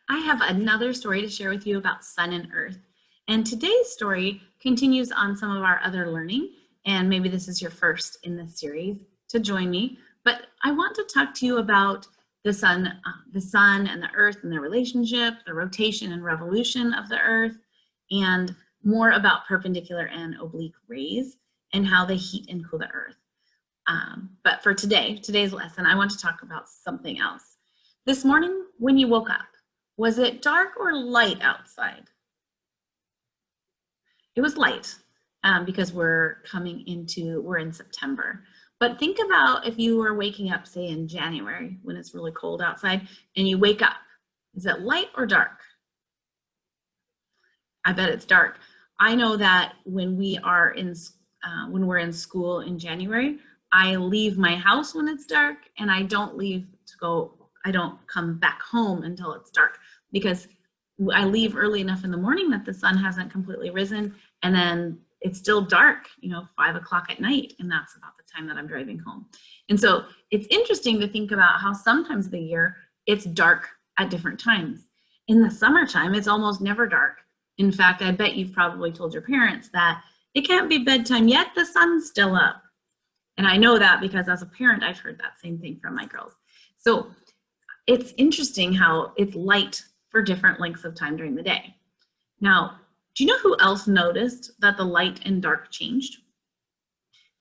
I have another story to share with you about sun and earth. And today's story continues on some of our other learning, and maybe this is your first in this series to join me, but I want to talk to you about the sun and the earth and their relationship, the rotation and revolution of the earth, and more about perpendicular and oblique rays and how they heat and cool the earth. But for today's lesson, I want to talk about something else. This morning when you woke up, was it dark or light outside? It was light because we're in September. But think about if you were waking up, say in January when it's really cold outside and you wake up, is it light or dark? I bet it's dark. I know that when we're in school in January, I leave my house when it's dark and I don't come back home until it's dark because I leave early enough in the morning that the sun hasn't completely risen, and then it's still dark, 5 o'clock at night, and that's about the time that I'm driving home. And so it's interesting to think about how sometimes of the year it's dark at different times. In the summertime, it's almost never dark. In fact, I bet you've probably told your parents that it can't be bedtime yet, the sun's still up. And I know that because as a parent, I've heard that same thing from my girls. So it's interesting how it's light for different lengths of time during the day. Now, do you know who else noticed that the light and dark changed?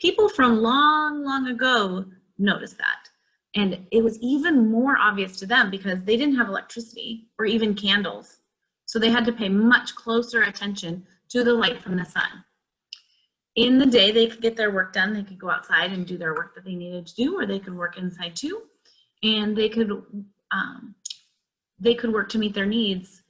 People from long, long ago noticed that. And it was even more obvious to them because they didn't have electricity or even candles. So they had to pay much closer attention to the light from the sun. In the day, they could get their work done. They could go outside and do their work that they needed to do, or they could work inside too. And they could work to meet their needs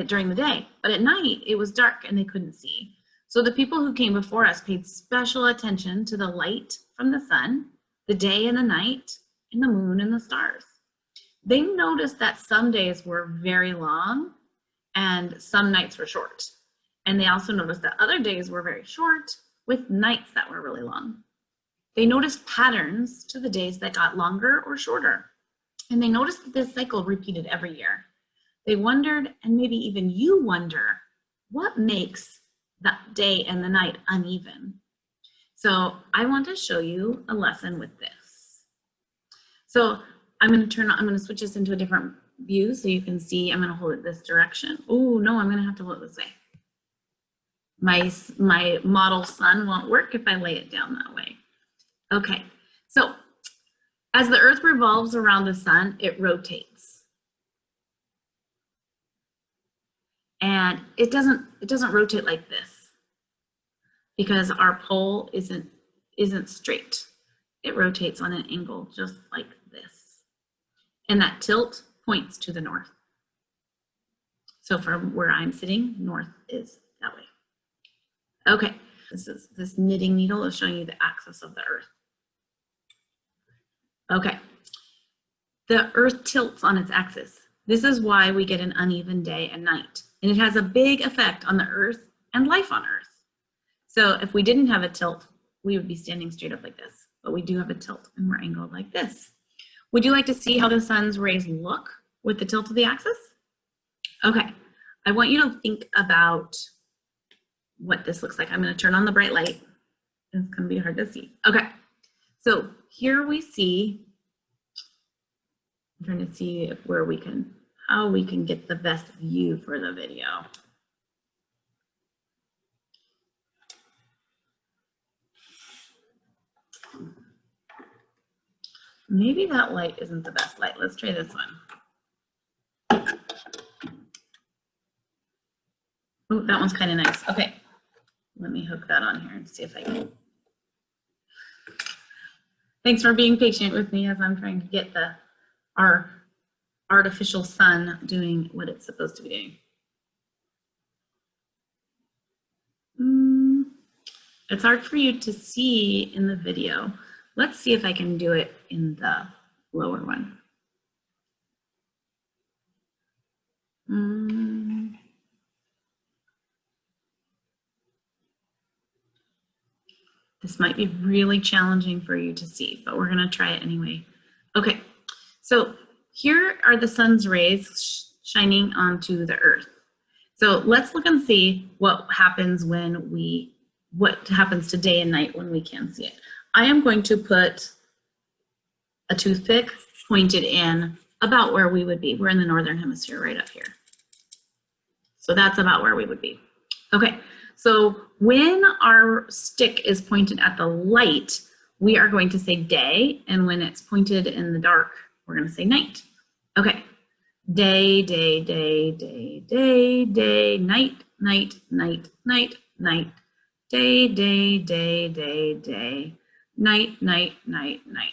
during the day. But at night, it was dark and they couldn't see. So the people who came before us paid special attention to the light from the sun, the day and the night, and the moon and the stars. They noticed that some days were very long and some nights were short. And they also noticed that other days were very short with nights that were really long. They noticed patterns to the days that got longer or shorter. And they noticed that this cycle repeated every year. They wondered, and maybe even you wonder, what makes that day and the night uneven? So I want to show you a lesson with this. So I'm going to switch this into a different view so you can see. I'm going to hold it this direction. Oh no, I'm going to have to hold it this way. My model sun won't work if I lay it down that way. Okay, so as the earth revolves around the sun, it rotates. And it doesn't rotate like this because our pole isn't straight. It rotates on an angle just like this. And that tilt points to the north. So from where I'm sitting, north is that way. Okay, this knitting needle is showing you the axis of the earth. Okay, the earth tilts on its axis. This is why we get an uneven day and night. And it has a big effect on the earth and life on earth. So if we didn't have a tilt, we would be standing straight up like this. But we do have a tilt and we're angled like this. Would you like to see how the sun's rays look with the tilt of the axis? Okay, I want you to think about what this looks like. I'm going to turn on the bright light. It's going to be hard to see. Okay, so here we see, I'm trying to see how we can get the best view for the video. Maybe that light isn't the best light. Let's try this one. Oh, that one's kind of nice. Okay, let me hook that on here and see if I can. Thanks for being patient with me as I'm trying to get our artificial sun doing what it's supposed to be doing. It's hard for you to see in the video. Let's see if I can do it in the lower one. This might be really challenging for you to see, but we're going to try it anyway. Okay, so here are the sun's rays shining onto the earth. So let's look and see what happens what happens to day and night when we can see it. I am going to put a toothpick pointed in about where we would be. We're in the northern hemisphere right up here. So that's about where we would be. Okay, so when our stick is pointed at the light, we are going to say day, and when it's pointed in the dark, we're going to say night. Okay, day, day, day, day, day, day, night, night, night, night, night, day, day, day, day, day, night, night, night, night.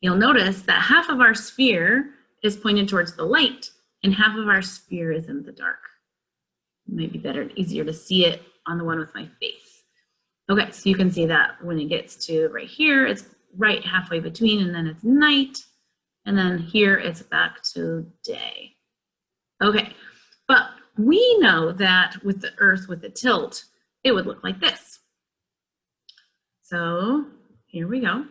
You'll notice that half of our sphere is pointed towards the light and half of our sphere is in the dark. Maybe better, easier to see it on the one with my face. Okay, so you can see that when it gets to right here, it's right halfway between, and then it's night, and then here it's back to day. Okay, but we know that with the Earth with the tilt, it would look like this. So here we go.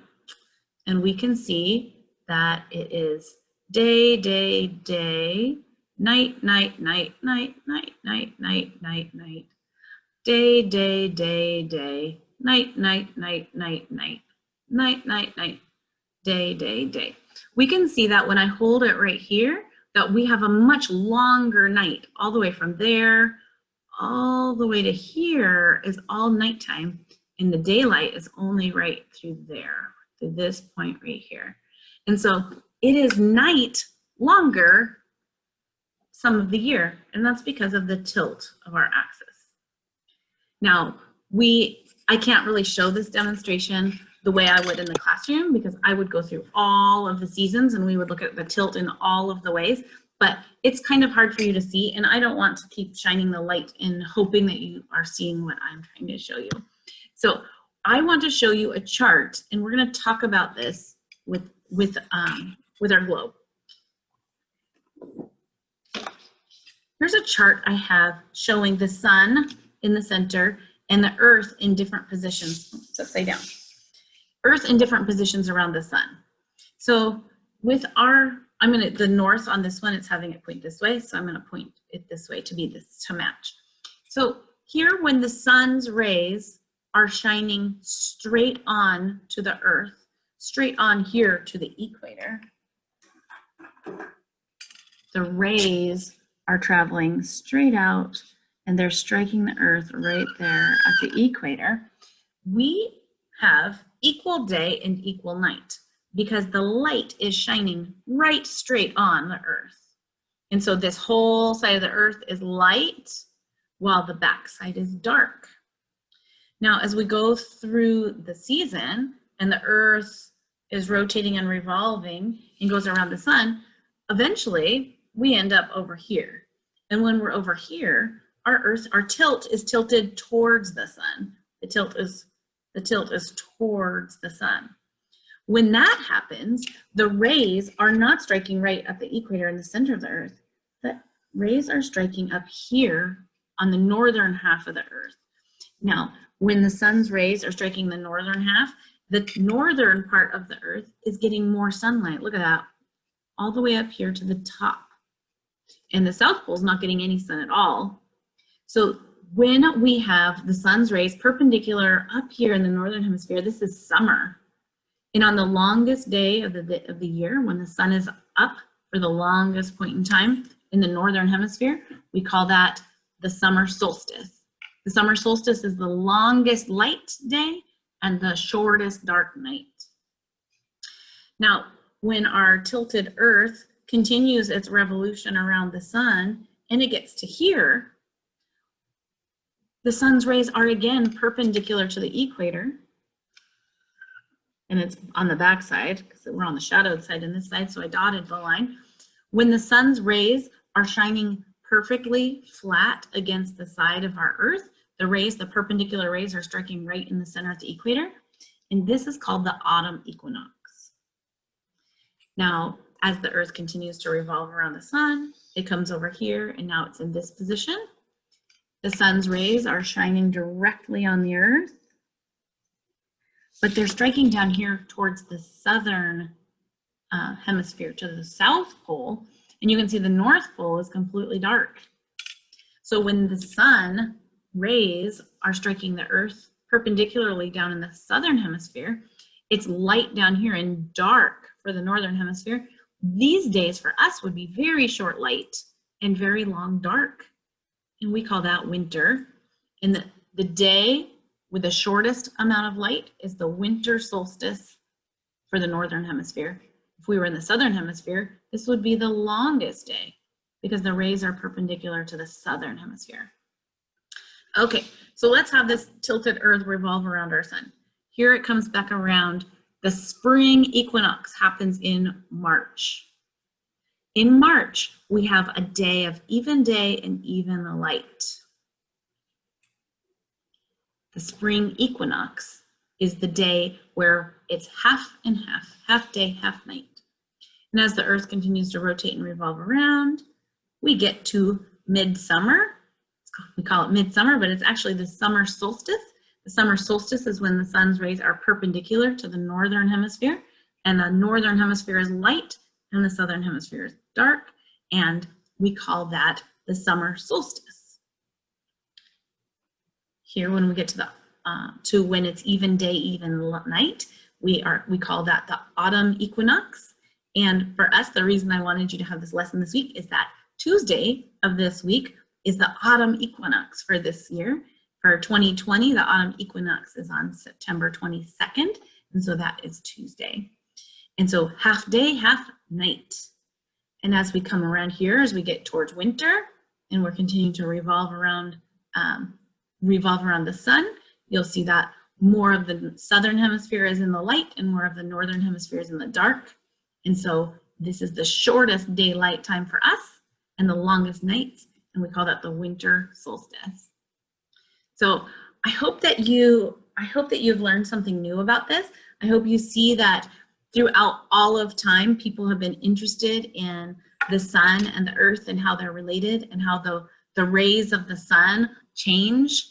And we can see that it is day, day, day, night, night, night, night, night, night, night, night, night, day, day, day, day, night, night, night, night, night, night, night, night, day, day, day. We can see that when I hold it right here, that we have a much longer night, all the way from there, all the way to here is all nighttime, and the daylight is only right through there, to this point right here. And so it is night longer some of the year, and that's because of the tilt of our axis. Now, I can't really show this demonstration the way I would in the classroom, because I would go through all of the seasons and we would look at the tilt in all of the ways, but it's kind of hard for you to see, and I don't want to keep shining the light and hoping that you are seeing what I'm trying to show you. So I want to show you a chart, and we're going to talk about this with our globe. Here's a chart I have showing the sun in the center and the earth in different positions. It's upside down. Earth in different positions around the sun. So with the north on this one, it's having it point this way, so I'm going to point it this way to match. So here, when the sun's rays are shining straight on to the earth, straight on here to the equator, the rays are traveling straight out and they're striking the earth right there at the equator. We have equal day and equal night because the light is shining right straight on the earth. And so this whole side of the earth is light while the back side is dark. Now, as we go through the season and the earth is rotating and revolving and goes around the sun, eventually we end up over here. And when we're over here, our tilt is tilted towards the sun. The tilt is towards the sun. When that happens, the rays are not striking right at the equator in the center of the earth. The rays are striking up here on the northern half of the earth. Now, when the sun's rays are striking the northern half, the northern part of the earth is getting more sunlight. Look at that, all the way up here to the top. And the South Pole is not getting any sun at all. So when we have the sun's rays perpendicular up here in the northern hemisphere, this is summer. And on the longest day of the year, when the sun is up for the longest point in time in the northern hemisphere, we call that the summer solstice. The summer solstice is the longest light day and the shortest dark night. Now, when our tilted earth continues its revolution around the sun and it gets to here, the sun's rays are again perpendicular to the equator, and it's on the back side because we're on the shadowed side in this side, so I dotted the line. When the sun's rays are shining perfectly flat against the side of our earth, the perpendicular rays are striking right in the center at the equator, and this is called the autumn equinox. Now, as the earth continues to revolve around the sun, it comes over here, and now it's in this position. The sun's rays are shining directly on the earth, but they're striking down here towards the southern hemisphere, to the South Pole, And you can see the North Pole is completely dark. So when the sun rays are striking the Earth perpendicularly down in the southern hemisphere, it's light down here and dark for the northern hemisphere. These days for us would be very short light and very long dark. And we call that winter. And the day with the shortest amount of light is the winter solstice for the northern hemisphere. If we were in the southern hemisphere, this would be the longest day because the rays are perpendicular to the southern hemisphere. Okay, so let's have this tilted Earth revolve around our sun. Here it comes back around. The spring equinox happens in March. In March, we have a day of even day and even light. The spring equinox is the day where it's half and half day, half night. And as the Earth continues to rotate and revolve around, we get to midsummer. We call it midsummer, but it's actually the summer solstice. The summer solstice is when the sun's rays are perpendicular to the northern hemisphere, and the northern hemisphere is light and the southern hemisphere is dark, and we call that the summer solstice. Here, when we get to when it's even day, even night, we call that the autumn equinox. And for us, the reason I wanted you to have this lesson this week is that Tuesday of this week is the autumn equinox for this year. For 2020, the autumn equinox is on September 22nd, and so that is Tuesday. And so half day, half night. And as we come around here, as we get towards winter, and we're continuing to revolve around the sun, you'll see that more of the southern hemisphere is in the light and more of the northern hemisphere is in the dark. And so this is the shortest daylight time for us and the longest nights, and we call that the winter solstice. So I hope that you've learned something new about this. I hope you see that throughout all of time, people have been interested in the sun and the earth and how they're related, and how the rays of the sun change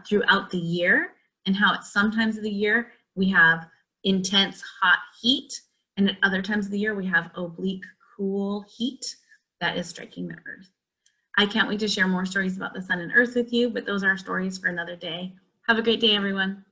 throughout the year, and how at some times of the year we have intense hot heat, and at other times of the year we have oblique cool heat that is striking the earth. I can't wait to share more stories about the sun and earth with you, but those are stories for another day. Have a great day, everyone.